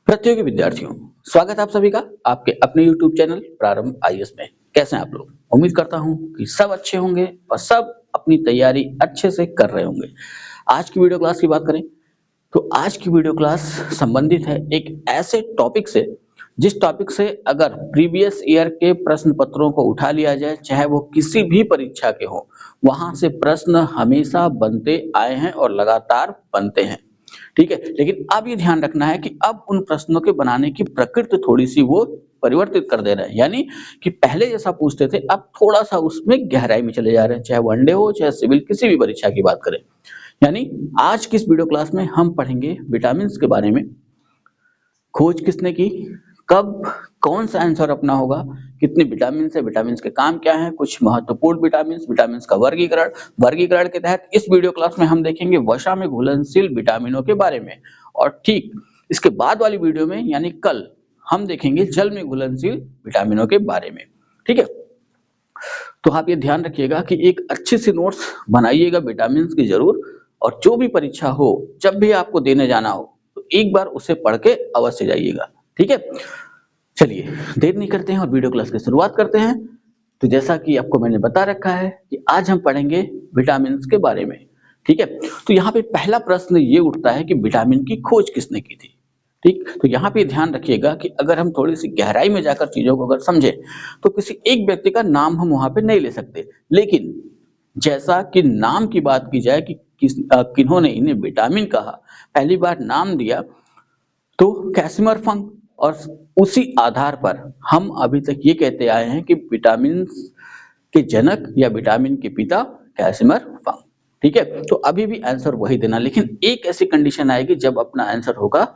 प्रतियोगी विद्यार्थियों, स्वागत है आप सभी का आपके अपने YouTube चैनल प्रारंभ आईएएस में। कैसे हैं आप लोग? उम्मीद करता हूं कि सब अच्छे होंगे और सब अपनी तैयारी अच्छे से कर रहे होंगे। आज की वीडियो क्लास की बात करें तो आज की वीडियो क्लास संबंधित है एक ऐसे टॉपिक से जिस टॉपिक से अगर प्रीवियस ईयर के प्रश्न पत्रों को उठा लिया जाए, चाहे वो किसी भी परीक्षा के हो, वहां से प्रश्न हमेशा बनते आए हैं और लगातार बनते हैं। ठीक है, लेकिन अब ये ध्यान रखना है कि अब उन प्रश्नों के बनाने की प्रकृति थोड़ी-सी वो परिवर्तित कर दे रहे हैं। यानी कि पहले जैसा पूछते थे, अब थोड़ा-सा उसमें गहराई में चले जा रहे हैं, चाहे वनडे हो, चाहे सिविल किसी भी परीक्षा की बात करें। यानी आज की इस वीडियो क्लास में हम पढ़ेंगे विटामिन्स के बारे में। खोज किसने की, कब, कौन सा आंसर अपना होगा, कितने विटामिन्स है, विटामिन्स के काम क्या हैं, कुछ महत्वपूर्ण विटामिन्स, विटामिन्स का वर्गीकरण। वर्गीकरण के तहत इस वीडियो क्लास में हम देखेंगे वसा में घुलनशील विटामिनों के बारे में और ठीक इसके बाद वाली वीडियो में यानी कल हम देखेंगे जल में घुलनशील विटामिनों के बारे में। ठीक है, तो आप ये ध्यान रखिएगा कि एक अच्छी सी नोट्स बनाइएगा विटामिन्स की जरूर, और जो भी परीक्षा हो, जब भी आपको देने जाना हो तो एक बार उसे पढ़ के अवश्य जाइएगा। ठीक है, चलिए देर नहीं करते हैं और वीडियो क्लास की शुरुआत करते हैं। तो जैसा कि आपको मैंने बता रखा है कि आज हम पढ़ेंगे विटामिन्स के बारे में। ठीक है, तो यहाँ पे पहला प्रश्न ये उठता है कि विटामिन की खोज किसने की थी। ठीक, तो यहाँ पे ध्यान रखिएगा कि अगर हम थोड़ी सी गहराई में जाकर चीजों को अगर समझे तो किसी एक व्यक्ति का नाम हम वहां पे नहीं ले सकते, लेकिन जैसा कि नाम की बात की जाए कि किन्होंने इन्हें विटामिन कहा, पहली बार नाम दिया तो कैसिमर फंक, और उसी आधार पर हम अभी तक ये कहते आए हैं कि विटामिन के जनक या विटामिन के पिता कैसिमर फंक। ठीक है, तो अभी भी आंसर वही देना, लेकिन एक ऐसी कंडीशन आएगी जब अपना आंसर होगा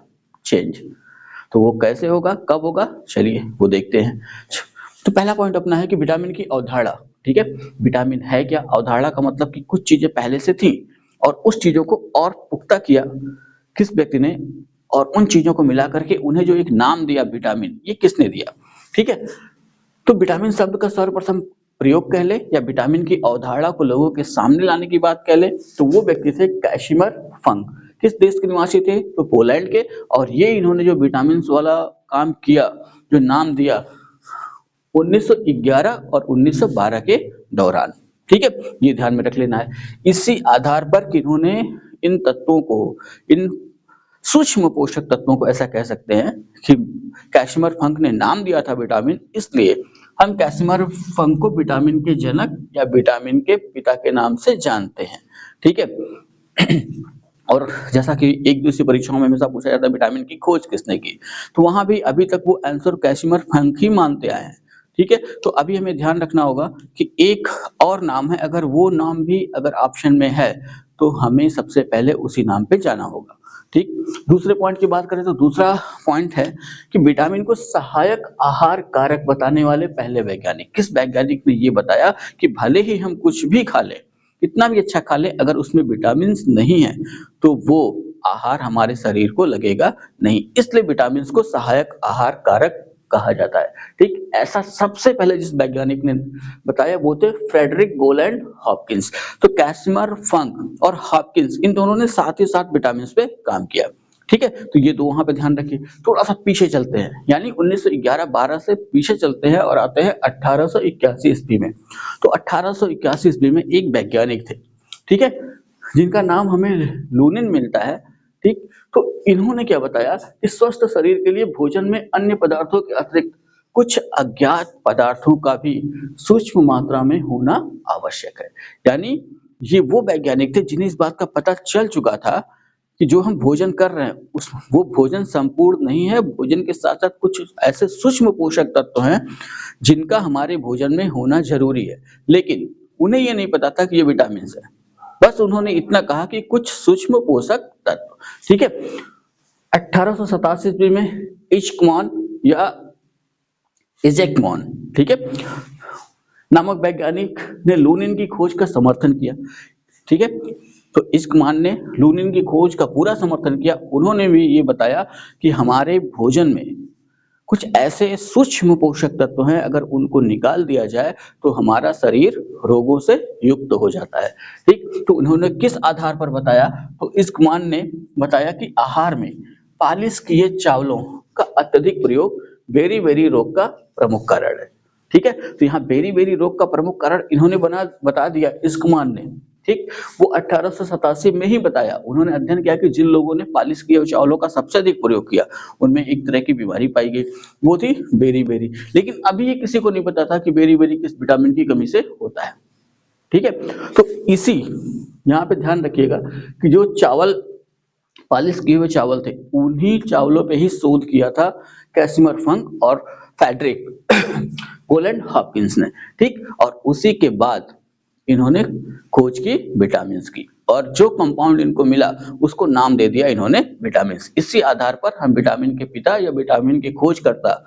चेंज। तो वो कैसे होगा, कब होगा, चलिए वो देखते हैं। तो पहला पॉइंट अपना है कि विटामिन की अवधारणा। ठीक है, विटामिन है क्या, अवधारणा का मतलब कि कुछ चीजें पहले से थी और उस चीजों को और पुख्ता किया किस व्यक्ति ने, और उन चीजों को मिला करके उन्हें जो एक नाम दिया विटामिन, ये किसने दिया। ठीक है, तो विटामिन शब्द का सर्वप्रथम प्रयोग कह ले या विटामिन की अवधारणा को लोगों के सामने लाने की बात कह ले तो वो व्यक्ति थे कैसिमर फंक। किस देश के निवासी थे, तो पोलैंड के, और ये इन्होंने जो विटामिन वाला काम किया, जो नाम दिया 1911 और 1912 के दौरान। ठीक है, ये ध्यान में रख लेना है। इसी आधार पर कि इन्होंने इन तत्वों को, इन सूक्ष्म पोषक तत्वों को ऐसा कह सकते हैं कि कैसिमर फंक ने नाम दिया था विटामिन, इसलिए हम कैसिमर फंक को विटामिन के जनक या विटामिन के पिता के नाम से जानते हैं। ठीक है, और जैसा कि एक दूसरी परीक्षाओं में हमेशा पूछा जाता है विटामिन की खोज किसने की, तो वहां भी अभी तक वो आंसर कैसिमर फंक ही मानते आए हैं। ठीक है, तो अभी हमें ध्यान रखना होगा कि एक और नाम है, अगर वो नाम भी अगर ऑप्शन में है तो हमें सबसे पहले उसी नाम पे जाना होगा। ठीक, दूसरे पॉइंट की बात करें तो दूसरा पॉइंट है कि विटामिन को सहायक आहार कारक बताने वाले पहले वैज्ञानिक। किस वैज्ञानिक ने ये बताया कि भले ही हम कुछ भी खा लें, कितना भी अच्छा खा लें, अगर उसमें विटामिन नहीं है तो वो आहार हमारे शरीर को लगेगा नहीं, इसलिए विटामिन को सहायक आहार कारक कहा जाता है। ठीक, ऐसा सबसे पहले जिस वैज्ञानिक ने बताया वो थे फ्रेडरिक गोलैंड हॉपकिंस। तो कैसिमर फंक और हॉपकिंस इन दोनों ने साथ ही साथ विटामिन पे काम किया। ठीक है, तो ये दो वहां पे ध्यान रखिए। थोड़ा सा पीछे चलते हैं, यानी 1911-12 से पीछे चलते हैं और आते हैं 1881 ईस्वी में। तो 1881 ईस्वी में एक वैज्ञानिक थे, ठीक है, जिनका नाम हमें लूनिन मिलता है। ठीक, तो इन्होंने क्या बताया कि स्वस्थ शरीर के लिए भोजन में अन्य पदार्थों के अतिरिक्त कुछ अज्ञात पदार्थों का भी सूक्ष्म मात्रा में होना आवश्यक है। यानी ये वो वैज्ञानिक थे जिन्हें इस बात का पता चल चुका था कि जो हम भोजन कर रहे हैं उस वो भोजन संपूर्ण नहीं है, भोजन के साथ साथ कुछ ऐसे सूक्ष्म पोषक तत्व हैं जिनका हमारे भोजन में होना जरूरी है, लेकिन उन्हें ये नहीं पता था कि ये विटामिन है। बस उन्होंने इतना कहा कि कुछ सूक्ष्म पोषक तत्व। ठीक है, 1887 ईस्वी में इश्कमॉन या इजेक्मॉन, ठीक है, नामक वैज्ञानिक ने लूनिन की खोज का समर्थन किया। ठीक है, तो इश्कमॉन ने लूनिन की खोज का पूरा समर्थन किया। उन्होंने भी ये बताया कि हमारे भोजन में कुछ ऐसे सूक्ष्म पोषक तत्व हैं, अगर उनको निकाल दिया जाए तो हमारा शरीर रोगों से युक्त हो जाता है। ठीक, तो उन्होंने किस आधार पर बताया, तो इश्कमॉन ने बताया कि आहार में पालिश किए चावलों का अत्यधिक प्रयोग बेरी-बेरी रोग का प्रमुख कारण है। ठीक है? तो यहाँ बेरी-बेरी रोग का प्रमुख कारण इन्होंने बता दिया इस कुमार ने, ठीक? वो 1887 में ही बताया। उन्होंने अध्ययन किया कि जिन लोगों ने पालिश किए हुए चावलों का सबसे अधिक प्रयोग किया, उनमें एक तरह की बीमारी पाई गई, वो थी बेरी-बेरी। लेकिन अभी ये किसी को नहीं पता था कि बेरी-बेरी किस विटामिन की कमी से होता है। ठीक है? तो इसी यहाँ पे ध्यान रखिएगा कि जो चावल पालिश किए हुए चावल थे, उन्हीं चावलों पे ही शोध किया था कैसिमर फंक और फ्रेडरिक कोलैंड हॉपकिंस ने, ठीक? और उसी के बाद इन्होंने खोज की विटामिन्स की और जो कंपाउंड इनको मिला उसको नाम दे दिया इन्होंने विटामिन्स। इसी आधार पर हम विटामिन के पिता या विटामिन के खोजकर्ता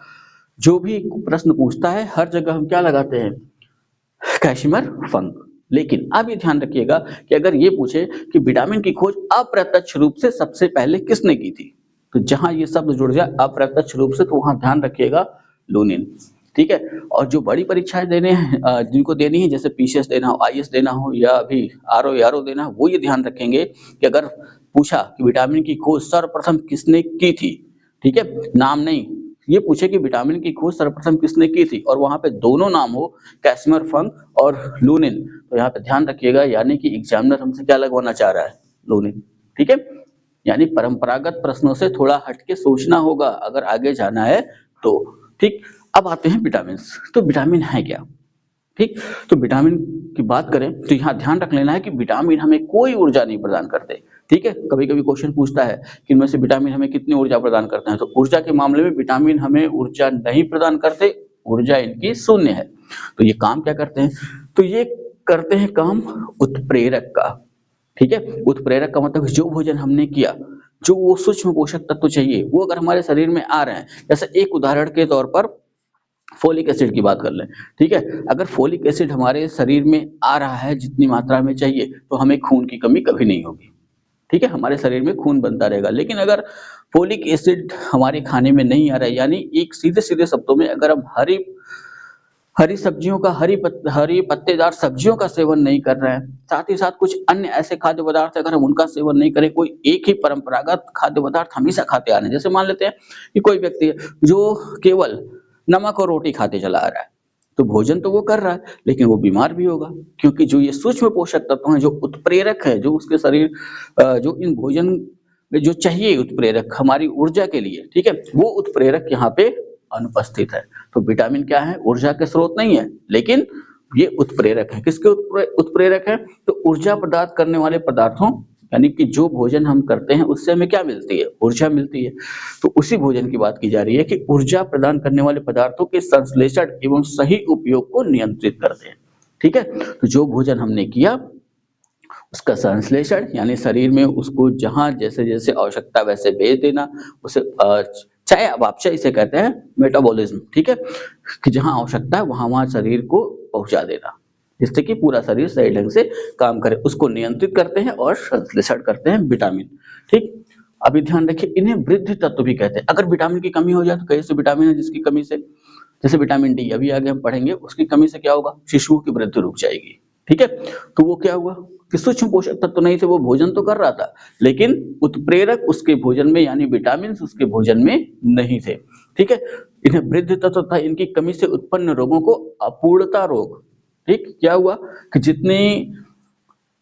जो भी प्रश्न पूछता है, हर जगह हम क्या लगाते हैं? कैसिमर फंक। लेकिन अब ये ध्यान रखिएगा कि अगर ये पूछे कि विटामिन की खोज अप्रत्यक्ष रूप से सबसे पहले किसने की थी? तो जहां ये शब्द जुड़ जाए अप्रत्यक्ष रूप से, तो वहां ध्यान रखिएगा लूनिन। ठीक है? और जो बड़ी परीक्षाएं देने हैं जिनको देनी है, जैसे पीसीएस देना हो, आईएएस देना हो या अभी आरओ एआरओ देना हो, वो ये ध्यान रखेंगे कि अगर पूछा कि विटामिन की खोज सर्वप्रथम किसने की थी, ठीक है? नाम नहीं, ये पूछे कि विटामिन की खोज सर्वप्रथम किसने की थी और वहां पे दोनों नाम हो, कैसिमर फंक और लूनिन, तो यहाँ पे ध्यान रखिएगा, यानी कि एग्जामिनर हमसे क्या लगवाना चाह रहा है? लूनिन। ठीक है? यानी परंपरागत प्रश्नों से थोड़ा हटके सोचना होगा अगर आगे जाना है तो। ठीक? अब आते हैं विटामिन। तो विटामिन है क्या? ठीक? तो विटामिन की बात करें तो यहाँ ध्यान रख लेना है कि विटामिन हमें कोई ऊर्जा नहीं प्रदान करते। ठीक है? कभी-कभी क्वेश्चन पूछता है कि इनमें से विटामिन हमें कितनी ऊर्जा प्रदान करते हैं? तो ऊर्जा के मामले में विटामिन हमें ऊर्जा नहीं प्रदान करते, ऊर्जा इनकी शून्य है। तो ये काम क्या करते हैं? तो ये करते हैं काम उत्प्रेरक का। ठीक है? उत्प्रेरक का मतलब जो भोजन हमने किया, जो वो सूक्ष्म पोषक तत्व चाहिए, वो अगर हमारे शरीर में आ रहे हैं, जैसे एक उदाहरण के तौर पर फोलिक एसिड की बात कर लें, ठीक है? अगर फोलिक एसिड हमारे शरीर में आ रहा है जितनी मात्रा में चाहिए, तो हमें खून की कमी कभी नहीं होगी। ठीक है? हमारे शरीर में खून बनता रहेगा। लेकिन अगर फोलिक एसिड हमारे खाने में नहीं आ रहा है, यानी एक सीधे-सीधे शब्दों में अगर हम हरी हरी सब्जियों का हरी पत्तेदार सब्जियों का सेवन नहीं कर रहे हैं, साथ ही साथ कुछ अन्य ऐसे खाद्य पदार्थ अगर हम उनका सेवन नहीं करें, कोई एक ही परंपरागत खाद्य पदार्थ हमेशा खाते आ रहे हैं। जैसे मान लेते हैं कि कोई व्यक्ति है जो केवल नमक और रोटी खाते चला आ रहा है, तो भोजन तो वो कर रहा है, लेकिन वो बीमार भी होगा, क्योंकि जो ये सूक्ष्म पोषक तत्व हैं, जो उत्प्रेरक है, जो उसके शरीर जो इन भोजन में जो चाहिए उत्प्रेरक हमारी ऊर्जा के लिए, ठीक है? वो उत्प्रेरक यहाँ पे अनुपस्थित है। तो विटामिन क्या है? ऊर्जा के स्रोत नहीं है, लेकिन ये उत्प्रेरक है। किसके उत्प्रेरक है? तो ऊर्जा प्रदान करने वाले पदार्थों, यानी कि जो भोजन हम करते हैं उससे हमें क्या मिलती है? ऊर्जा मिलती है। तो उसी भोजन की बात की जा रही है कि ऊर्जा प्रदान करने वाले पदार्थों के संश्लेषण एवं सही उपयोग को नियंत्रित करते हैं। ठीक है? तो जो भोजन हमने किया उसका संश्लेषण, यानी शरीर में उसको जहाँ जैसे-जैसे आवश्यकता वैसे भेज देना, उसे चाहे अपचय इसे कहते हैं, मेटाबॉलिज्म, ठीक है? कि जहाँ आवश्यकता है वहाँ-वहाँ शरीर को पहुँचा देना, जिससे कि पूरा शरीर सही ढंग से काम करे। उसको नियंत्रित करते हैं और संश्लेषण करते हैं विटामिन, ठीक? अभी ध्यान रखिए, इन्हें वृद्धि तत्व भी कहते हैं। अगर विटामिन की कमी हो जाए तो कई ऐसे विटामिन है जिसकी कमी से, जैसे विटामिन डी अभी आगे हम पढ़ेंगे, उसकी कमी से क्या होगा? शिशुओं की वृद्धि रुक जाएगी। ठीक है? तो वो क्या हुआ कि सूक्ष्म पोषक तत्व नहीं थे, वो भोजन तो कर रहा था, लेकिन उत्प्रेरक उसके भोजन में यानी विटामिन उसके भोजन में नहीं थे। ठीक है? इन्हें वृद्धि तत्व था, इनकी कमी से उत्पन्न रोगों को अपूर्णता रोग, ठीक? क्या हुआ कि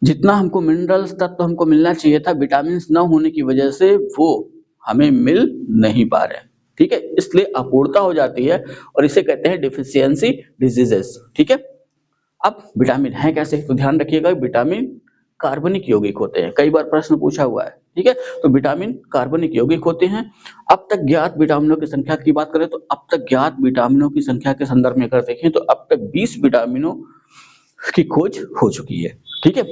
जितना हमको मिनरल्स तत्व हमको मिलना चाहिए था, विटामिन न होने की वजह से वो हमें मिल नहीं पा रहे हैं। ठीक है? इसलिए अपूर्णता हो जाती है और इसे कहते हैं डेफिशिएंसी डिजीजेस। ठीक है? अब विटामिन है कैसे? तो ध्यान रखिएगा, विटामिन कार्बनिक यौगिक होते हैं। कई बार प्रश्न पूछा हुआ है, ठीक है? तो विटामिन कार्बनिक यौगिक होते हैं। अब तक ज्ञात विटामिनों की संख्या की बात करें तो अब तक ज्ञात विटामिनों की संख्या के संदर्भ में अगर देखें तो अब तक 20 विटामिनों की खोज हो चुकी है। ठीक है?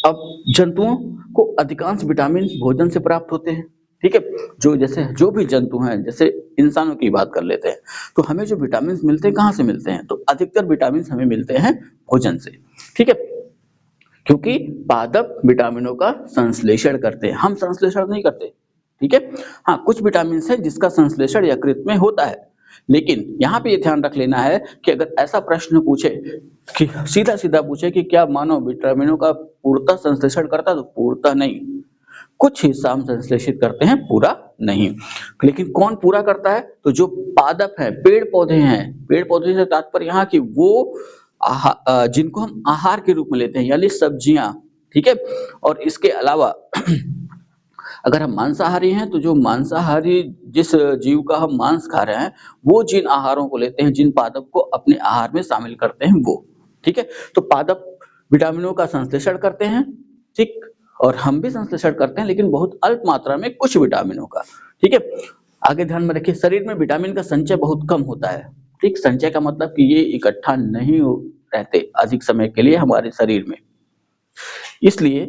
अब जंतुओं को अधिकांश विटामिन भोजन से प्राप्त होते हैं। ठीक है? जो भी जंतु हैं, जैसे इंसानों की बात कर लेते हैं, तो हमें जो विटामिन मिलते हैं कहाँ से मिलते हैं? तो अधिकतर विटामिन हमें मिलते हैं भोजन से। ठीक है? क्योंकि पादप विटामिनों का संश्लेषण करते हैं, हम संश्लेषण नहीं करते। ठीक है? हाँ, कुछ विटामिन है जिसका संश्लेषण यकृत में होता है, लेकिन यहाँ पे ये ध्यान रख लेना है कि अगर ऐसा प्रश्न पूछे कि सीधा-सीधा पूछे कि क्या मानव विटामिनों का पूर्णतः संश्लेषण करता है? तो पूर्णतः नहीं। कुछ हिस्सा हम संश्लेषित करते हैं, पूरा नहीं। लेकिन कौन पूरा करता है? तो जो पादप है, पेड़-पौधे हैं, पेड़-पौधे से तात्पर्य यहाँ कि वो जिनको हम आहार के रूप में लेते हैं, यानी सब्जियाँ, ठीक है? और इसके अलावा अगर हम मांसाहारी हैं, तो जो मांसाहारी जिस जीव का हम मांस खा रहे हैं, वो जिन आहारों को लेते हैं, जिन पादप को अपने आहार में शामिल करते हैं वो, ठीक है? तो पादप विटामिनों का संश्लेषण करते हैं, ठीक? और हम भी संश्लेषण करते हैं, लेकिन बहुत अल्प मात्रा में कुछ विटामिनों का, ठीक है? आगे ध्यान में रखिए, शरीर में विटामिन का संचय बहुत कम होता है, ठीक? संचय का मतलब कि ये इकट्ठा नहीं रहते अधिक समय के लिए हमारे शरीर में। इसलिए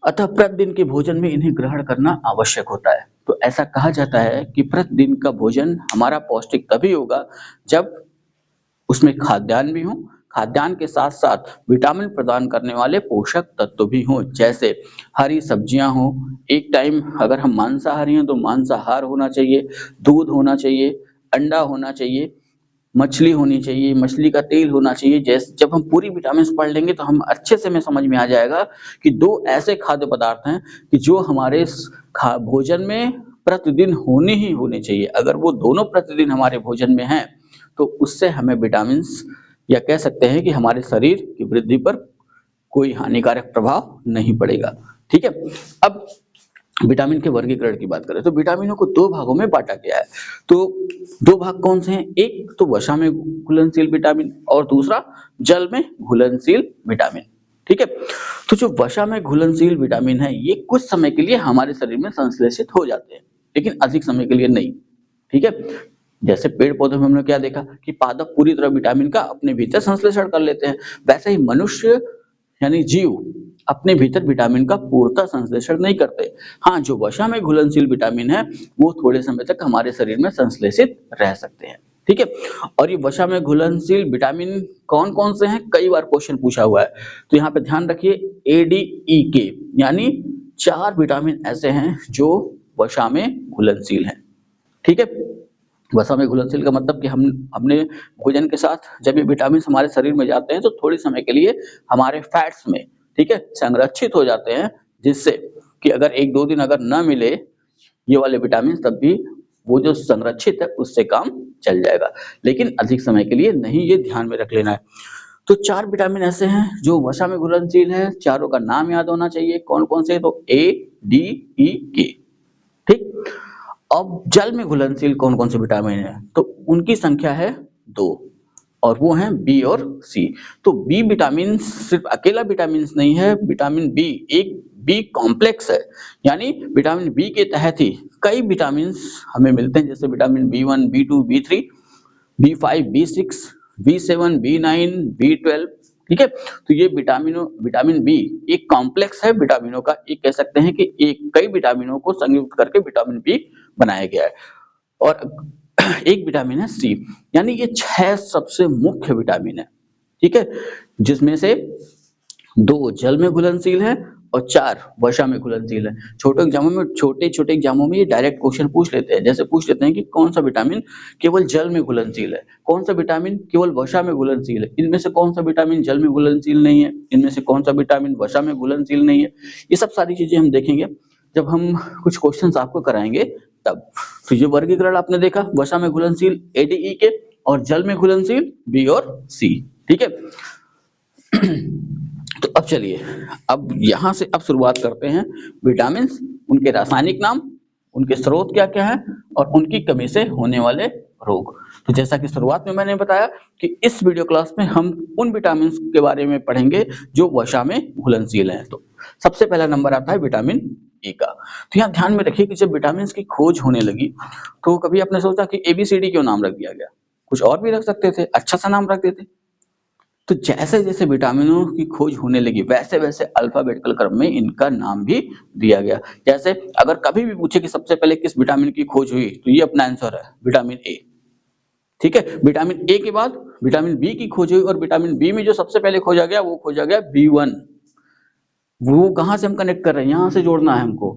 अतः प्रतिदिन के भोजन में इन्हें ग्रहण करना आवश्यक होता है। तो ऐसा कहा जाता है कि प्रतिदिन का भोजन हमारा पौष्टिक तभी होगा जब उसमें खाद्यान्न भी हो, खाद्यान्न के साथ-साथ विटामिन प्रदान करने वाले पोषक तत्व भी हों, जैसे हरी सब्जियाँ हों, एक टाइम अगर हम मांसाहारी हैं तो मांसाहार होना चाहिए, दूध होना चाहिए, अंडा होना चाहिए, मछली होनी चाहिए, मछली का तेल होना चाहिए। जब हम पूरी विटामिन्स पढ़ लेंगे तो हम अच्छे से हमें समझ में आ जाएगा कि 2 ऐसे खाद्य पदार्थ हैं कि जो हमारे भोजन में प्रतिदिन होने ही होने चाहिए। अगर वो दोनों प्रतिदिन हमारे भोजन में हैं, तो उससे हमें विटामिन्स या कह सकते हैं कि हमारे शरीर की वृद्धि पर कोई हानिकारक प्रभाव नहीं पड़ेगा। ठीक है? अब विटामिन के वर्गीकरण की बात करें तो विटामिनों को 2 भागों में बाँटा गया है। तो 2 भाग कौन से हैं? एक तो वसा में घुलनशील विटामिन और दूसरा जल में घुलनशील विटामिन। ठीक है? तो जो वसा में घुलनशील विटामिन है, ये कुछ समय के लिए हमारे शरीर में संश्लेषित हो जाते हैं, लेकिन अधिक समय के लिए नहीं। ठीक है? जैसे पेड़-पौधों में हमने क्या देखा कि पादप पूरी तरह विटामिन का अपने भीतर संश्लेषण कर लेते हैं, वैसे ही मनुष्य यानी जीव अपने भीतर विटामिन का पूर्णतः संश्लेषण नहीं करते। हाँ, जो वसा में घुलनशील विटामिन है, वो थोड़े समय तक हमारे शरीर में संश्लेषित रह सकते हैं। ठीक है? और ये वसा में घुलनशील विटामिन कौन-कौन से हैं? कई बार क्वेश्चन पूछा हुआ है। तो यहाँ पे ध्यान रखिए ए, डी, ई, के यानी 4 विटामिन ऐसे हैं जो वसा में घुलनशील हैं। ठीक है? वसा में घुलनशील का मतलब कि हम हमने भोजन के साथ जब ये विटामिन हमारे शरीर में जाते हैं तो थोड़े समय के लिए हमारे फैट्स में, ठीक है, संरक्षित हो जाते हैं, जिससे कि अगर 1-2 दिन अगर ना मिले ये वाले विटामिन तब भी वो जो संरक्षित है उससे काम चल जाएगा। लेकिन अधिक समय के लिए नहीं, ये ध्यान में रख लेना है। तो 4 विटामिन ऐसे हैं जो वसा में घुलनशील हैं, चारों का नाम याद होना चाहिए। कौन-कौन से? तो ए, डी, ई, के। ठीक? अब जल में घुलनशील कौन-कौन से विटामिन हैं? तो उनकी संख्या है 2 और वो हैं बी और सी। तो बी विटामिन सिर्फ अकेला विटामिन नहीं है, विटामिन बी एक बी कॉम्प्लेक्स है। यानी विटामिन बी के तहत ही कई विटामिन्स हमें मिलते हैं, जैसे vitamin B1, बी2, B3, B5, B6, बी7, बी9, B12. ठीक है? तो ये विटामिन बी एक कॉम्प्लेक्स है विटामिनों का। एक कह सकते हैं कि एक कई विटामिनों को संयुक्त करके विटामिन बी बनाया गया है। और एक विटामिन है सी, यानी ये 6 सबसे मुख्य विटामिन है। ठीक है? जिसमें से 2 जल में घुलनशील हैं और 4 वसा में घुलनशील हैं। छोटे-छोटे एग्जामों में ये डायरेक्ट क्वेश्चन पूछ लेते हैं। जैसे पूछ लेते हैं कि कौन सा विटामिन केवल जल में घुलनशील है, कौन सा विटामिन केवल वसा में घुलनशील है, इनमें से कौन सा विटामिन जल में घुलनशील नहीं है, इनमें से कौन सा विटामिन वसा में घुलनशील नहीं है। ये सब सारी चीजें हम देखेंगे जब हम कुछ क्वेश्चंस आपको कराएंगे तब। तो ये वर्गीकरण आपने देखा, वसा में घुलनशील ए, डी, ई के और जल में घुलनशील बी और सी। ठीक है? तो अब चलिए, अब यहाँ से अब शुरुआत करते हैं विटामिन्स, उनके रासायनिक नाम, उनके स्रोत क्या-क्या हैं और उनकी कमी से होने वाले रोग। तो जैसा कि शुरुआत में मैंने बताया कि इस वीडियो क्लास में हम उन विटामिन्स के बारे में पढ़ेंगे जो वसा में घुलनशील हैं। तो सबसे पहला नंबर आता है विटामिन ए का। तो यहाँ ध्यान में रखिए कि जब विटामिन्स की खोज होने लगी, तो कभी आपने सोचा कि एबीसीडी क्यों नाम रख दिया गया? कुछ और भी रख सकते थे, अच्छा सा नाम रख देते। तो जैसे-जैसे विटामिनों की खोज होने लगी, वैसे-वैसे अल्फाबेटिकल क्रम में इनका नाम भी दिया गया। जैसे अगर कभी भी पूछे कि सबसे पहले किस विटामिन की खोज हुई, तो ये अपना आंसर है, विटामिन ए। ठीक है? विटामिन ए के बाद विटामिन बी की खोज हुई और विटामिन बी में जो सबसे पहले खोजा गया, वो खोजा गया बी1। वो कहाँ से हम कनेक्ट कर रहे हैं? यहाँ से जोड़ना है हमको।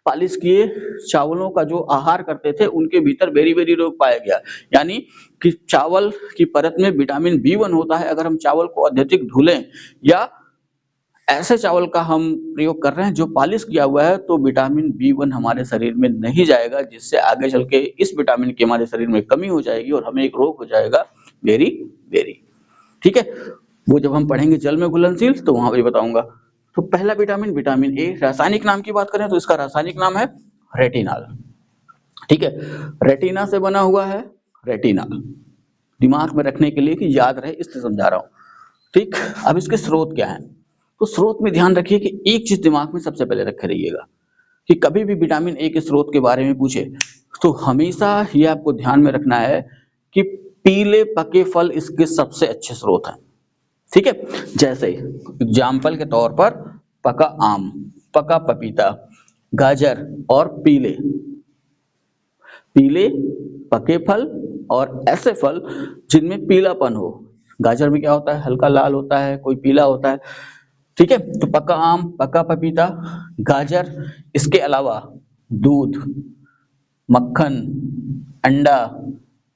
पालिश किए चावलों का जो आहार करते थे, उनके भीतर बेरी-बेरी रोग पाया गया। यानी कि चावल की परत में विटामिन बी1 होता है। अगर हम चावल को अत्यधिक धुलें या ऐसे चावल का हम प्रयोग कर रहे हैं जो पॉलिश किया हुआ है, तो विटामिन बी1 हमारे शरीर में नहीं जाएगा, जिससे आगे चल के इस विटामिन की हमारे शरीर में कमी हो जाएगी और हमें एक रोग हो जाएगा बेरी बेरी। ठीक है, वो जब हम पढ़ेंगे जल में घुलनशील तो वहां पे बताऊंगा। तो पहला विटामिन विटामिन ए, रासायनिक नाम की बात करें तो इसका रासायनिक नाम है रेटिनॉल। ठीक है, रेटिना से बना हुआ है रेटिनॉल, दिमाग में रखने के लिए कि याद रहे इसलिए समझा रहा हूं। ठीक, अब इसके स्रोत क्या है? तो स्रोत में ध्यान रखिए कि एक चीज दिमाग में सबसे पहले रखे रहिएगा कि कभी भी विटामिन ए के स्रोत के बारे में पूछे तो हमेशा ये आपको ध्यान में रखना है कि पीले पके फल इसके सबसे अच्छे स्रोत हैं। ठीक है, जैसे एग्जाम्पल के तौर पर पका आम, पका पपीता, गाजर और पीले पीले पके फल और ऐसे फल जिनमें पीलापन हो। गाजर में क्या होता है, हल्का लाल होता है, कोई पीला होता है। ठीक है, तो पका आम, पका पपीता, गाजर, इसके अलावा दूध, मक्खन, अंडा,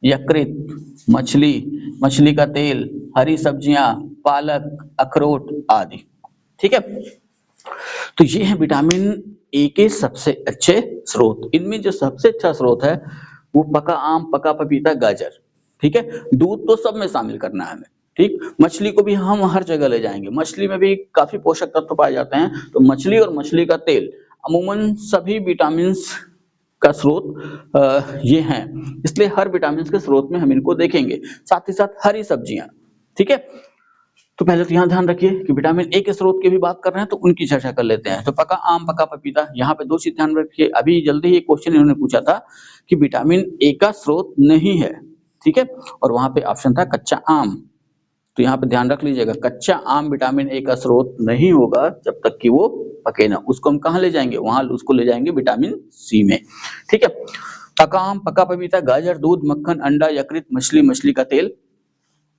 यकृत, मछली, मछली का तेल, हरी सब्जियां, पालक, अखरोट आदि। ठीक है, तो ये है विटामिन ए के सबसे अच्छे स्रोत। इनमें जो सबसे अच्छा स्रोत है वो पका आम, पका पपीता, गाजर। ठीक है, दूध तो सब में शामिल करना है हमें। ठीक, मछली को भी हम हर जगह ले जाएंगे, मछली में भी काफी पोषक तत्व पाए जाते हैं, तो मछली और मछली का तेल अमूमन सभी विटामिन का स्रोत ये हैं, इसलिए हर विटामिन के स्रोत में हम इनको देखेंगे। साथ ही साथ हरी सब्जियां। ठीक है, तो पहले तो यहाँ ध्यान रखिए कि विटामिन ए के स्रोत की भी बात कर रहे हैं तो उनकी चर्चा कर लेते हैं। तो पका आम, पका पपीता, यहाँ पे दो चीज ध्यान रखिए। अभी जल्दी ही एक क्वेश्चन इन्होंने पूछा था कि विटामिन ए का स्रोत नहीं है। ठीक है, और वहां पे ऑप्शन था कच्चा आम, तो यहाँ पे ध्यान रख लीजिएगा, कच्चा आम विटामिन ए का स्रोत नहीं होगा जब तक कि वो पके ना। उसको हम कहाँ ले जाएंगे, वहां उसको ले जाएंगे विटामिन सी में। ठीक है, पका आम, पका पपीता, गाजर, दूध, मक्खन, अंडा, यकृत, मछली, मछली का तेल,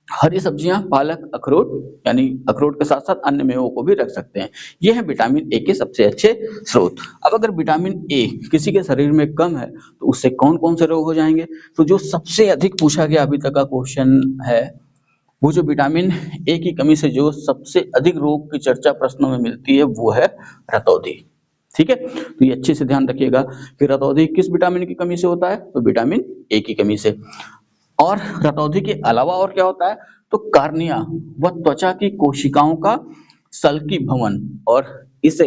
हरी सब्जियां, पालक, अखरोट, यानी अखरोट के साथ साथ अन्य मेवों को भी रख सकते हैं। ये है विटामिन ए के सबसे अच्छे स्रोत। अब अगर विटामिन ए किसी के शरीर में कम है तो उससे कौन कौन से रोग हो जाएंगे? तो जो सबसे अधिक पूछा गया अभी तक का क्वेश्चन है, वो जो विटामिन ए की कमी से जो सबसे अधिक रोग की चर्चा प्रश्नों में मिलती है वो है रतौंधी। ठीक है, तो ये अच्छे से ध्यान रखिएगा कि रतौंधी किस विटामिन की कमी से होता है? तो विटामिन ए की कमी से। और रतौंधी के अलावा और क्या होता है? तो कार्निया व त्वचा की कोशिकाओं का सल्की भवन, और इसे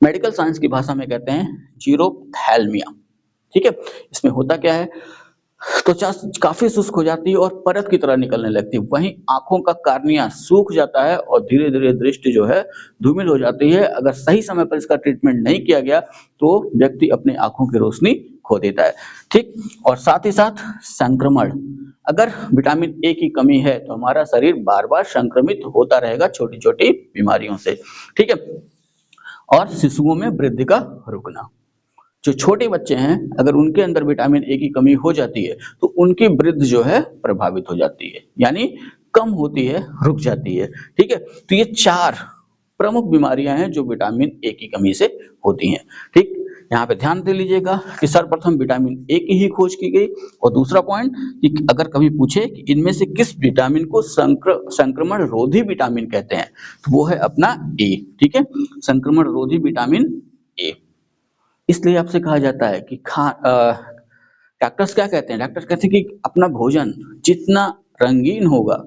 मेडिकल साइंस की भाषा में कहते हैं जीरोप्थैल्मिया। ठीक है, इसमें होता क्या है, त्वचा काफी शुष्क हो जाती है और परत की तरह निकलने लगती है। वहीं आंखों का कार्निया सूख जाता है और धीरे धीरे दृष्टि जो है धूमिल हो जाती है। अगर सही समय पर इसका ट्रीटमेंट नहीं किया गया तो व्यक्ति अपने आंखों की रोशनी खो देता है। ठीक, और साथ ही साथ संक्रमण, अगर विटामिन ए की कमी है तो हमारा शरीर बार बार संक्रमित होता रहेगा छोटी छोटी बीमारियों से। ठीक है, और शिशुओं में वृद्धि का रुकना, जो छोटे बच्चे हैं अगर उनके अंदर विटामिन ए की कमी हो जाती है तो उनकी वृद्धि जो है प्रभावित हो जाती है, यानी कम होती है, रुक जाती है। ठीक है, तो ये चार प्रमुख बीमारियां हैं जो विटामिन ए की कमी से होती हैं। ठीक, यहाँ पे ध्यान दे लीजिएगा कि सर्वप्रथम विटामिन ए की ही खोज की गई, और दूसरा पॉइंट कि अगर कभी पूछे कि इनमें से किस विटामिन को संक्रमण रोधी विटामिन कहते हैं तो वो है अपना ए। ठीक है, संक्रमण रोधी विटामिन ए। इसलिए आपसे कहा जाता है कि डॉक्टर्स क्या कहते हैं? डॉक्टर्स कहते हैं कि अपना भोजन जितना रंगीन होगा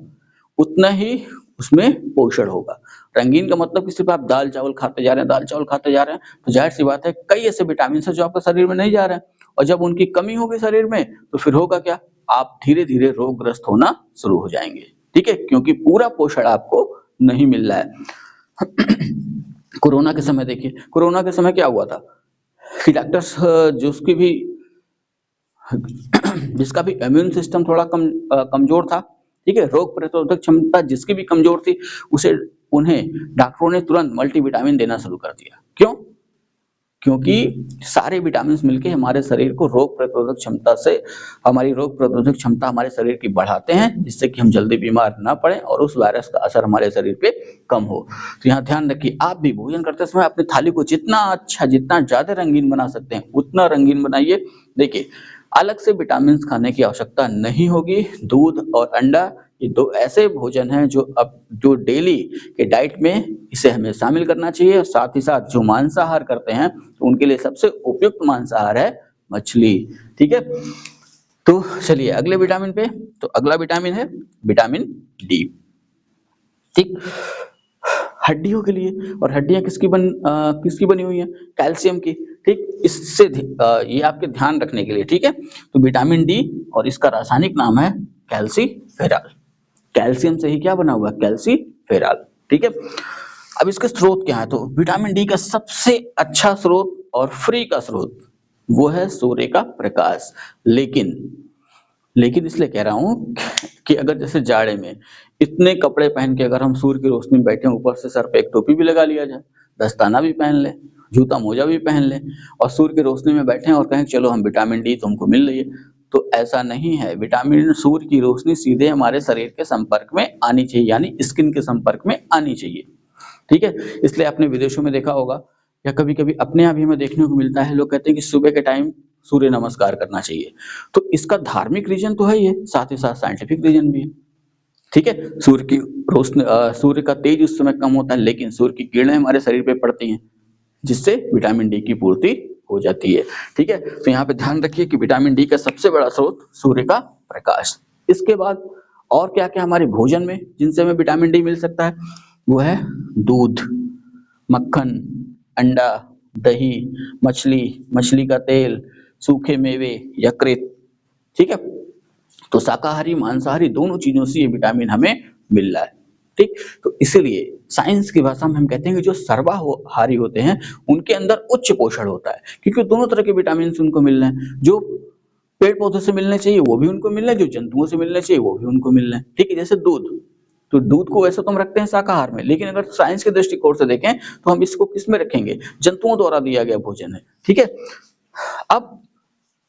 उतना ही उसमें पोषण होगा। रंगीन का मतलब कि सिर्फ आप दाल चावल खाते जा रहे हैं, दाल चावल खाते जा रहे हैं, तो जाहिर सी बात है कई ऐसे विटामिन है जो आपके शरीर में नहीं जा रहे हैं, और जब उनकी कमी होगी शरीर में तो फिर होगा क्या, आप धीरे धीरे रोगग्रस्त होना शुरू हो जाएंगे। ठीक है, क्योंकि पूरा पोषण आपको नहीं मिल रहा है। कोरोना के समय देखिए, कोरोना के समय क्या हुआ था कि डॉक्टर्स जिसका भी इम्यून सिस्टम थोड़ा कमजोर था, ठीक है, रोग प्रतिरोधक क्षमता जिसकी भी कमजोर थी, उन्हें डॉक्टरों ने तुरंत मल्टीविटामिन देना शुरू कर दिया। क्यों? क्योंकि सारे विटामिन मिलके हमारे शरीर को हमारी रोग प्रतिरोधक क्षमता हमारे शरीर की बढ़ाते हैं, जिससे कि हम जल्दी बीमार ना पड़े और उस वायरस का असर हमारे शरीर पे कम हो। तो यहाँ ध्यान रखिए, आप भी भोजन करते समय अपनी थाली को जितना अच्छा, जितना ज्यादा रंगीन बना सकते हैं उतना रंगीन बनाइए। देखिए, अलग से विटामिन खाने की आवश्यकता नहीं होगी। दूध और अंडा ये दो ऐसे भोजन हैं जो डेली के डाइट में इसे हमें शामिल करना चाहिए और साथ ही साथ जो मांसाहार करते हैं तो उनके लिए सबसे उपयुक्त मांसाहार है मछली। ठीक है, तो चलिए अगले विटामिन पे। तो अगला विटामिन है विटामिन डी। ठीक, हड्डियों के लिए, और हड्डियां किसकी बनी हुई हैं? कैल्शियम की। ठीक, ये आपके ध्यान रखने के लिए। ठीक है, तो विटामिन डी और इसका रासायनिक नाम है कैल्सीफेरॉल। कैल्शियम से ही क्या बना हुआ है? कैल्सीफेरॉल। ठीक है, अब इसके स्रोत क्या है? तो विटामिन डी का सबसे अच्छा स्रोत और फ्री का स्रोत वो है सूर्य का प्रकाश। लेकिन लेकिन इसलिए कह रहा हूँ कि अगर जैसे जाड़े में इतने कपड़े पहन के अगर हम सूर्य की रोशनी में बैठे हैं, ऊपर से सर पे एक टोपी भी लगा लिया जाए, दस्ताना भी पहन ले, जूता मोजा भी पहन ले और सूर्य की रोशनी में बैठे हैं और कहें चलो हम विटामिन डी तुमको मिल रही है, तो ऐसा नहीं है। विटामिन सूर्य की रोशनी सीधे हमारे शरीर के संपर्क में आनी चाहिए, यानी स्किन के संपर्क में आनी चाहिए। ठीक है, इसलिए आपने विदेशों में देखा होगा या कभी-कभी अपने यहाँ भी हमें देखने को मिलता है, लोग कहते हैं कि सुबह के टाइम सूर्य नमस्कार करना चाहिए। तो इसका धार्मिक रीज़न तो है ही है, साथ ही साथ साइंटिफिक रीज़न भी है। ठीक है, सूर्य का तेज उस समय कम होता है, लेकिन सूर्य की किरणें हमारे शरीर पे पड़ती हैं, जिससे विटामिन डी की पूर्ति हो जाती है। ठीक है, तो यहाँ पे ध्यान रखिए कि विटामिन डी का सबसे बड़ा स्रोत सूर्य का प्रकाश। इसके बाद और क्या-क्या हमारे भोजन में जिनसे हमें विटामिन डी मिल सकता है, वो है दूध, मक्खन, अंडा, दही, मछली, मछली का तेल, सूखे मेवे, यकृत। ठीक है, तो शाकाहारी मांसाहारी दोनों चीजों से ये विटामिन हमें मिल रहा है। ठीक, तो इसीलिए साइंस की भाषा में हम कहते हैं कि जो सर्वाहारी होते हैं उनके अंदर उच्च पोषण होता है, क्योंकि दोनों तरह के विटामिन उनको मिल रहे हैं। जो पेड़ पौधों से मिलने चाहिए वो भी उनको मिल रहे हैं, जो जंतुओं से मिलने चाहिए वो भी उनको मिल रहे हैं। ठीक है, जैसे दूध, तो दूध को वैसे तो हम रखते हैं शाकाहार में, लेकिन अगर साइंस के दृष्टिकोण से देखें तो हम इसको किस में रखेंगे? जंतुओं द्वारा दिया गया भोजन है। ठीक है, अब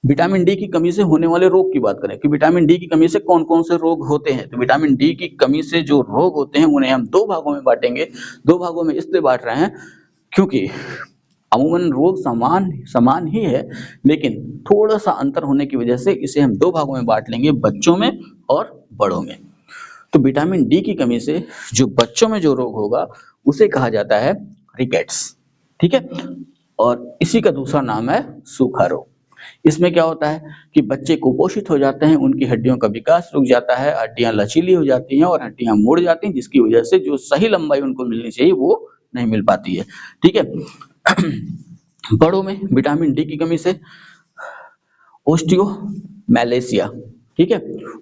विटामिन डी की कमी से होने वाले रोग की बात करें कि विटामिन डी की कमी से कौन-कौन से रोग होते हैं, तो विटामिन डी की कमी से जो रोग होते हैं उन्हें हम दो भागों में बांटेंगे। दो भागों में इसलिए बांट रहे हैं क्योंकि अमूमन रोग समान समान ही है, लेकिन थोड़ा-सा अंतर होने की वजह से इसे हम दो भागों में बांट लेंगे, बच्चों में और बड़ों में। तो विटामिन डी की कमी से जो बच्चों में जो रोग होगा उसे कहा जाता है रिकेट्स। ठीक है, और इसी का दूसरा नाम है सूखा रोग। इसमें क्या होता है कि बच्चे कुपोषित हो जाते हैं, उनकी हड्डियों का विकास रुक जाता है, हड्डियां लचीली हो जाती हैं और हड्डियां मुड़ जाती हैं, जिसकी वजह से जो सही लंबाई उनको मिलनी चाहिए वो नहीं मिल पाती है। ठीक है, बड़ों में विटामिन डी की कमी से ओस्टियोमैलेशिया, ठीक है,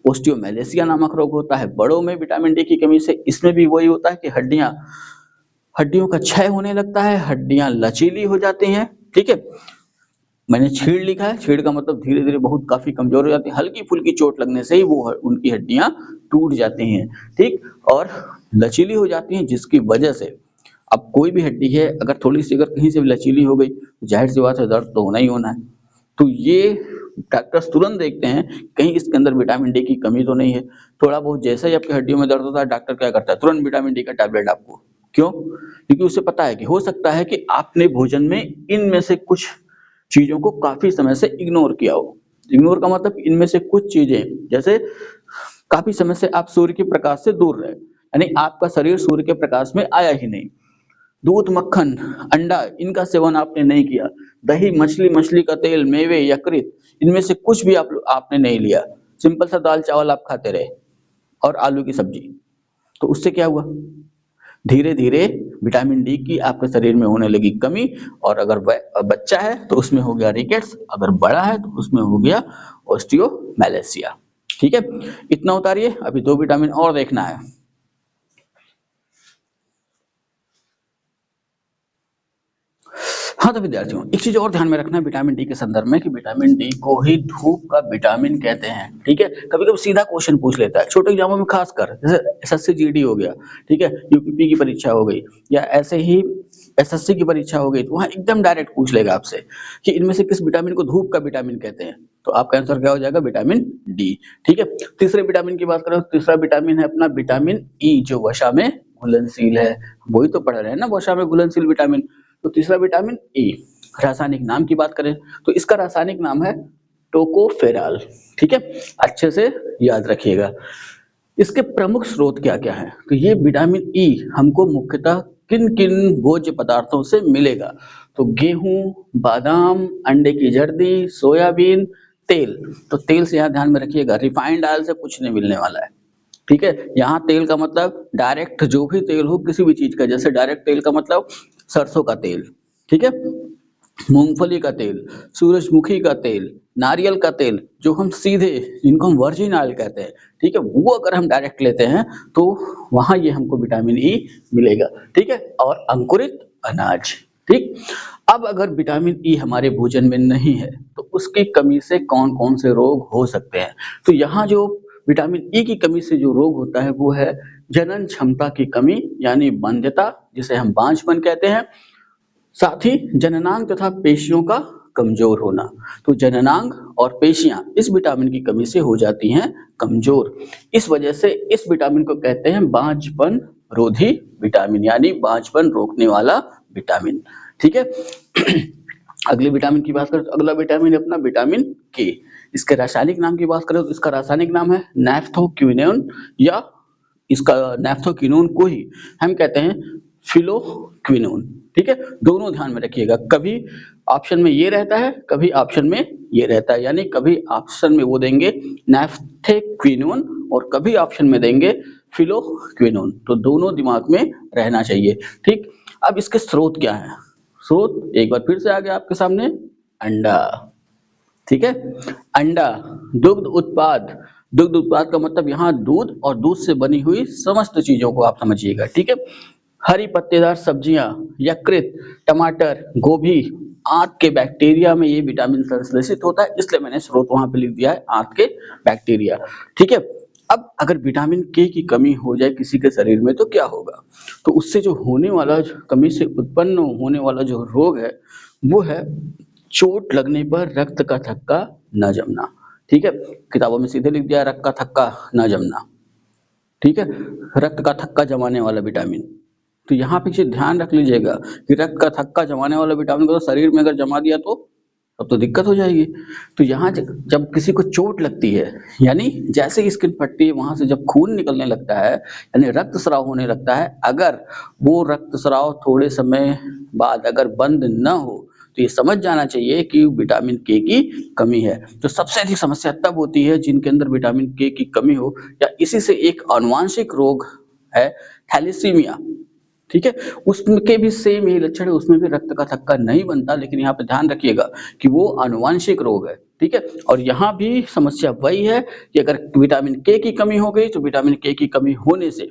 ओस्टियोमैलेशिया नामक रोग होता है बड़ों में विटामिन डी की कमी से। इसमें भी वही होता है कि हड्डियों का क्षय होने लगता है, हड्डियां लचीली हो जाती हैं। ठीक है, मैंने छीड़ लिखा है, छीड़ का मतलब धीरे धीरे बहुत काफी कमजोर हो जाती है, हल्की फुल्की चोट लगने से ही वो उनकी हड्डियां टूट जाती हैं। ठीक, और लचीली हो जाती हैं, जिसकी वजह से अब कोई भी हड्डी है अगर थोड़ी सी अगर कहीं से भी लचीली हो गई तो जाहिर सी बात है दर्द तो होना ही होना है। तो ये डॉक्टर्स तुरंत देखते हैं कहीं इसके अंदर विटामिन डी की कमी तो नहीं है। थोड़ा बहुत जैसे ही आपकी हड्डियों में दर्द होता है, डॉक्टर क्या करता है? तुरंत विटामिन डी का टैबलेट आपको। क्यों? क्योंकि उसे पता है कि हो सकता है कि आपने भोजन में इनमें से कुछ चीजों को काफी समय से इग्नोर किया हो। इग्नोर का मतलब इनमें से कुछ चीजें, जैसे काफी समय से आप सूर्य के प्रकाश से दूर रहे, यानी आपका शरीर सूर्य के प्रकाश में आया ही नहीं। दूध, मक्खन, अंडा इनका सेवन आपने नहीं किया। दही, मछली, मछली का तेल, मेवे, यकृत इनमें से कुछ भी आपने नहीं लिया। सिंपल सा दाल चावल आप खाते रहे और आलू की सब्जी। तो उससे क्या हुआ? धीरे धीरे विटामिन डी की आपके शरीर में होने लगी कमी, और अगर बच्चा है तो उसमें हो गया रिकेट्स, अगर बड़ा है तो उसमें हो गया ओस्टियोमैलेशिया। ठीक है, इतना उतारिए, अभी दो विटामिन और देखना है। हाँ, तो विद्यार्थियों एक चीज और ध्यान में रखना है विटामिन डी के संदर्भ में कि विटामिन डी को ही धूप का विटामिन कहते हैं। ठीक है, कभी कभी सीधा क्वेश्चन पूछ लेता है छोटे एग्जामों में, खासकर जैसे एसएससी जीडी हो गया, ठीक है, यूपीपी की परीक्षा हो गई, या ऐसे ही एसएससी की परीक्षा हो गई, तो वहां एकदम डायरेक्ट पूछ लेगा आपसे कि इनमें से किस विटामिन को धूप का विटामिन कहते हैं। तो आपका आंसर क्या हो जाएगा? Vitamin D. ठीक है, तीसरे विटामिन की बात करें तो तीसरा विटामिन है अपना विटामिन ई, जो वसा में घुलनशील है। वही तो पढ़ रहे हैं ना, वसा में घुलनशील विटामिन। तो तीसरा विटामिन ई, रासायनिक नाम की बात करें तो इसका रासायनिक नाम है टोकोफेरॉल। ठीक है, अच्छे से याद रखिएगा। इसके प्रमुख स्रोत क्या-क्या हैं? तो ये विटामिन ई हमको मुख्यतः किन-किन भोज्य पदार्थों से मिलेगा? तो गेहूँ, बादाम, अंडे की जर्दी, सोयाबीन, तेल। तो तेल से यहाँ ध्यान में रखिएगा, रिफाइंड ऑयल से कुछ नहीं मिलने वाला है। ठीक है? यहाँ तेल का मतलब डायरेक्ट जो भी तेल हो किसी भी चीज़ का, जैसे डायरेक्ट तेल का मतलब सरसों का तेल, ठीक है? मूँगफली का तेल, सूरजमुखी का तेल, नारियल का तेल, जो हम सीधे जिनको हम वर्जिन ऑयल कहते हैं, ठीक है? वो अगर हम डायरेक्ट लेते हैं, तो वहाँ ये हमको विटामिन ई मिलेगा, ठीक है? और अंकुरित अनाज, ठीक? अब अगर विटामिन ई हमारे भोजन में नहीं है, तो उसकी कमी से कौन-कौन से रोग हो सकते हैं? तो यहाँ जो विटामिन ई की कमी से जो रोग होता है, वो है जनन क्षमता की कमी, यानी बांझता, जिसे हम बांझपन कहते हैं। साथ ही जननांग तथा पेशियों का कमजोर होना। तो जननांग और पेशियां इस विटामिन की कमी से हो जाती हैं कमजोर। इस वजह से इस विटामिन को कहते हैं बांझपन रोधी विटामिन, यानी बांझपन रोकने वाला विटामिन। ठीक है। अगले विटामिन की बात करें तो अगला विटामिन है अपना विटामिन के। इसके रासायनिक नाम की बात करें तो इसका रासायनिक नाम है नैप्थोक्विनोन, या इसका नैप्थोक्विनोन को ही हम कहते हैं फिलोक्विनोन। ठीक है, दोनों ध्यान में रखिएगा, कभी ऑप्शन में ये रहता है, कभी ऑप्शन में ये रहता है, यानी कभी ऑप्शन में वो देंगे नैप्थोक्विनोन और कभी ऑप्शन में देंगे फिलोक्विनोन, तो दोनों दिमाग में रहना चाहिए। ठीक, अब इसके स्रोत क्या है? स्रोत एक बार फिर से आ गया आपके सामने, अंडा। ठीक है, अंडा, दुग्ध उत्पाद। दुग्ध उत्पाद का मतलब यहाँ दूध और दूध से बनी हुई समस्त चीजों को आप समझिएगा। ठीक है, हरी पत्तेदार सब्जियां, यकृत, टमाटर, गोभी, आंत के बैक्टीरिया में ये विटामिन संश्लेषित होता है, इसलिए मैंने स्रोत वहां पे लिख दिया है आंत के बैक्टीरिया। ठीक है, अब अगर विटामिन के की कमी हो जाए किसी के शरीर में तो क्या होगा? तो उससे जो होने वाला, कमी से उत्पन्न होने वाला जो रोग है, वो है चोट लगने पर रक्त का थक्का न जमना। ठीक है, किताबों में सीधे लिख दिया रक्त का थक्का न जमना। ठीक है, रक्त का थक्का जमाने वाला विटामिन। तो यहाँ पे चीज ध्यान रख लीजिएगा कि रक्त का थक्का जमाने वाला विटामिन को तो शरीर में अगर जमा दिया तो तब तो दिक्कत हो जाएगी। तो यहाँ जब किसी को चोट लगती है, यानी जैसे ही स्किन फटती है वहां से जब खून निकलने लगता है, यानी रक्त स्राव होने लगता है, अगर वो रक्त स्राव थोड़े समय बाद अगर बंद न हो तो ये समझ जाना चाहिए कि विटामिन के की कमी है। तो सबसे अधिक समस्या तब होती है जिनके अंदर विटामिन के की कमी हो, या इसी से एक आनुवांशिक रोग है थैलेसीमिया। ठीक है, उसके भी सेम यही लक्षण है, उसमें भी रक्त का थक्का नहीं बनता, लेकिन यहाँ पे ध्यान रखिएगा कि वो आनुवांशिक रोग है। ठीक है, और यहाँ भी समस्या वही है कि अगर विटामिन के की कमी हो गई तो विटामिन के की कमी होने से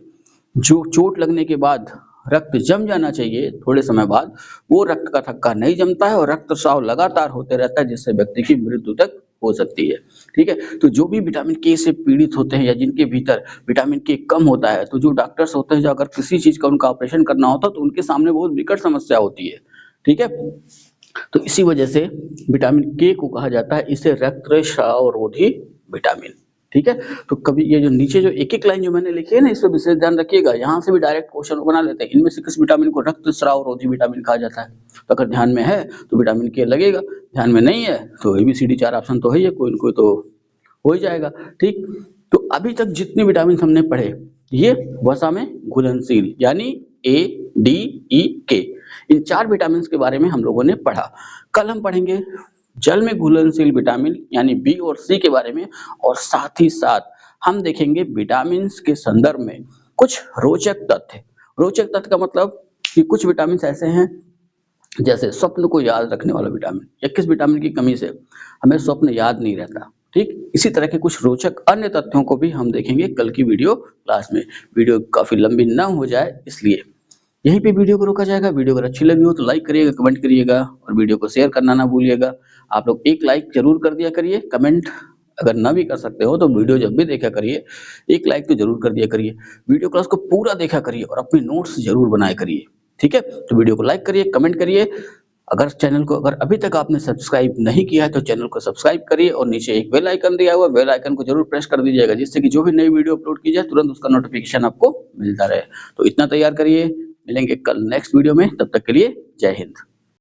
जो चोट लगने के बाद रक्त जम जाना चाहिए थोड़े समय बाद, वो रक्त का थक्का नहीं जमता है और रक्तस्राव लगातार होते रहता है, जिससे व्यक्ति की मृत्यु तक हो सकती है। ठीक है, तो जो भी विटामिन के से पीड़ित होते हैं या जिनके भीतर विटामिन के कम होता है, तो जो डॉक्टर्स होते हैं, जो अगर किसी चीज का उनका ऑपरेशन करना होता है तो उनके सामने बहुत विकट समस्या होती है। ठीक है, तो इसी वजह से विटामिन के को कहा जाता है इसे रक्तस्राव रोधी विटामिन। ठीक है, तो कभी ये जो नीचे जो एक-एक लाइन जो मैंने लिखी है ना, इस पे विशेष ध्यान रखिएगा, यहाँ से भी डायरेक्ट क्वेश्चन बना लेते हैं, इनमें से किस विटामिन को रक्तस्राव रोधी विटामिन कहा जाता है? तो अगर ध्यान में है तो विटामिन के लगेगा, ध्यान में नहीं है तो एबीसीडी 4 ऑप्शन तो है ही है, कोई न कोई तो हो ही जाएगा। ठीक, तो अभी तक जितने विटामिन हमने पढ़े, ये वसा में घुलनशील, यानी ए डी ई के, इन 4 विटामिन के बारे में हम लोगों ने पढ़ा। कल हम पढ़ेंगे जल में घुलनशील विटामिन यानी बी और सी के बारे में, और साथ ही साथ हम देखेंगे विटामिन के संदर्भ में कुछ रोचक तथ्य। रोचक तथ्य का मतलब कि कुछ विटामिन ऐसे हैं, जैसे स्वप्न को याद रखने वाला विटामिन, या किस विटामिन की कमी से हमें स्वप्न याद नहीं रहता। ठीक, इसी तरह के कुछ रोचक अन्य तथ्यों को भी हम देखेंगे कल की वीडियो क्लास में। वीडियो काफी लंबी ना हो जाए इसलिए यहीं पे वीडियो को रोका जाएगा। वीडियो अगर अच्छी लगी हो तो लाइक करिएगा, कमेंट करिएगा और वीडियो को शेयर करना ना भूलिएगा। आप लोग एक लाइक जरूर कर दिया करिए, कमेंट अगर ना भी कर सकते हो तो वीडियो जब भी देखा करिए एक लाइक तो जरूर कर दिया करिए। वीडियो क्लास को पूरा देखा करिए और अपने नोट्स जरूर बनाया करिए। ठीक है, तो वीडियो को लाइक करिए, कमेंट करिए। अगर चैनल को अगर अभी तक आपने सब्सक्राइब नहीं किया है तो चैनल को सब्सक्राइब करिए और नीचे एक बेल आइकन दिया हुआ है, बेल आइकन को जरूर प्रेस कर दीजिएगा, जिससे कि जो भी नई वीडियो अपलोड की जाए तुरंत उसका नोटिफिकेशन आपको मिलता रहे। तो इतना तैयार करिए, मिलेंगे कल नेक्स्ट वीडियो में, तब तक के लिए जय हिंद।